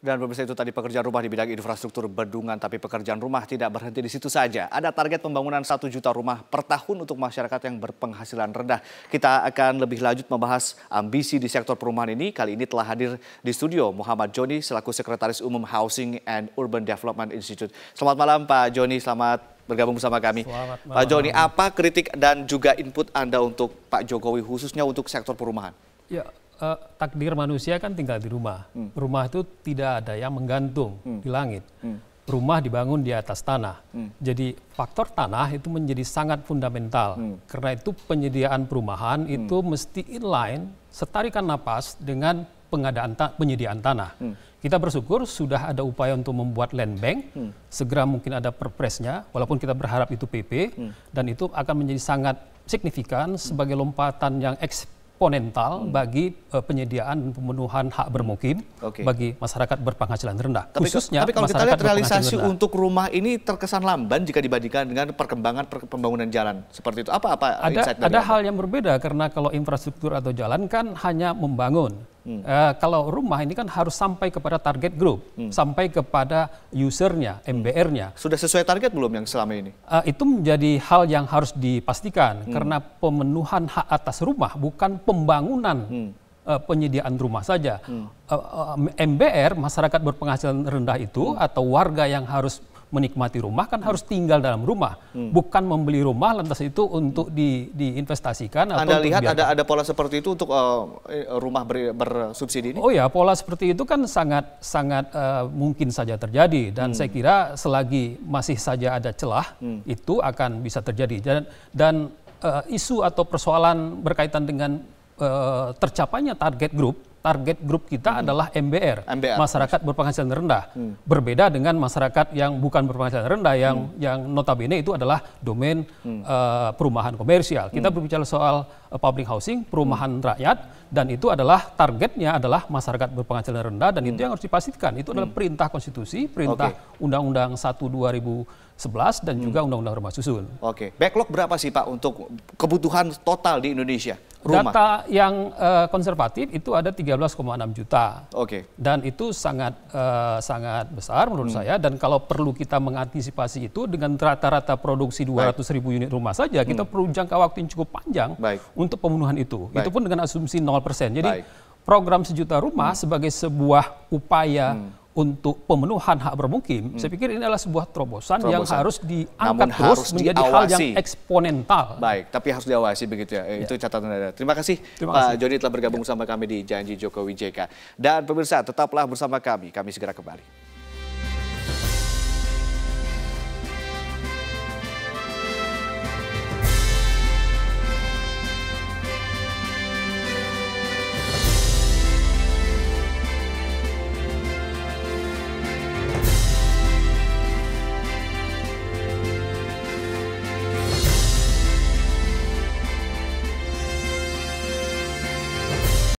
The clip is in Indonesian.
Dan pemirsa, itu tadi pekerjaan rumah di bidang infrastruktur bendungan, tapi pekerjaan rumah tidak berhenti di situ saja. Ada target pembangunan 1 juta rumah per tahun untuk masyarakat yang berpenghasilan rendah. Kita akan lebih lanjut membahas ambisi di sektor perumahan ini. Kali ini telah hadir di studio Muhammad Joni selaku Sekretaris Umum Housing and Urban Development Institute. Selamat malam Pak Joni, selamat bergabung bersama kami. Pak Joni, apa kritik dan juga input Anda untuk Pak Jokowi khususnya untuk sektor perumahan? Ya, takdir manusia kan tinggal di rumah. Rumah itu tidak ada yang menggantung di langit. Rumah dibangun di atas tanah. Jadi faktor tanah itu menjadi sangat fundamental. Karena itu penyediaan perumahan itu mesti inline, setarikan napas dengan penyediaan tanah. Kita bersyukur sudah ada upaya untuk membuat land bank, segera mungkin ada perpresnya, walaupun kita berharap itu PP, dan itu akan menjadi sangat signifikan sebagai lompatan yang eksponental bagi penyediaan dan pemenuhan hak bermukim bagi masyarakat berpenghasilan rendah. Tapi kalau kita lihat realisasi untuk rumah ini terkesan lamban jika dibandingkan dengan perkembangan pembangunan jalan seperti itu. Apa insight dari Ada hal yang berbeda karena kalau infrastruktur atau jalan kan hanya membangun. Kalau rumah ini kan harus sampai kepada target group, sampai kepada usernya, MBR-nya. Sudah sesuai target belum yang selama ini? Itu menjadi hal yang harus dipastikan karena pemenuhan hak atas rumah bukan pembangunan penyediaan rumah saja. MBR, masyarakat berpenghasilan rendah itu atau warga yang harus menikmati rumah kan harus tinggal dalam rumah, bukan membeli rumah lantas itu untuk diinvestasikan. Anda lihat ada pola seperti itu untuk rumah bersubsidi ini? Oh ya, pola seperti itu kan sangat mungkin saja terjadi dan saya kira selagi masih saja ada celah itu akan bisa terjadi dan isu atau persoalan berkaitan dengan tercapainya target grup kita adalah MBR, masyarakat berpenghasilan rendah. Berbeda dengan masyarakat yang bukan berpenghasilan rendah, yang notabene itu adalah domain perumahan komersial. Kita berbicara soal public housing, perumahan rakyat, dan itu adalah targetnya adalah masyarakat berpenghasilan rendah, dan itu yang harus dipastikan. Itu adalah perintah konstitusi, perintah Undang-Undang 1/2011 dan juga Undang-Undang Rumah Susun. Backlog berapa sih Pak untuk kebutuhan total di Indonesia? Rumah. Data yang konservatif itu ada 13,6 juta. Dan itu sangat besar menurut saya. Dan kalau perlu kita mengantisipasi itu dengan rata-rata produksi 200.000 unit rumah saja, kita perlu jangka waktu yang cukup panjang untuk pemenuhan itu. Itu pun dengan asumsi 0%. Jadi program 1 juta rumah sebagai sebuah upaya untuk pemenuhan hak bermukim, saya pikir ini adalah sebuah terobosan yang harus diangkat terus menjadi hal yang eksponental. Tapi harus diawasi begitu ya. Itu catatan Anda. Terima kasih Pak Joni telah bergabung bersama kami di Janji Jokowi JK. Dan pemirsa, tetaplah bersama kami segera kembali.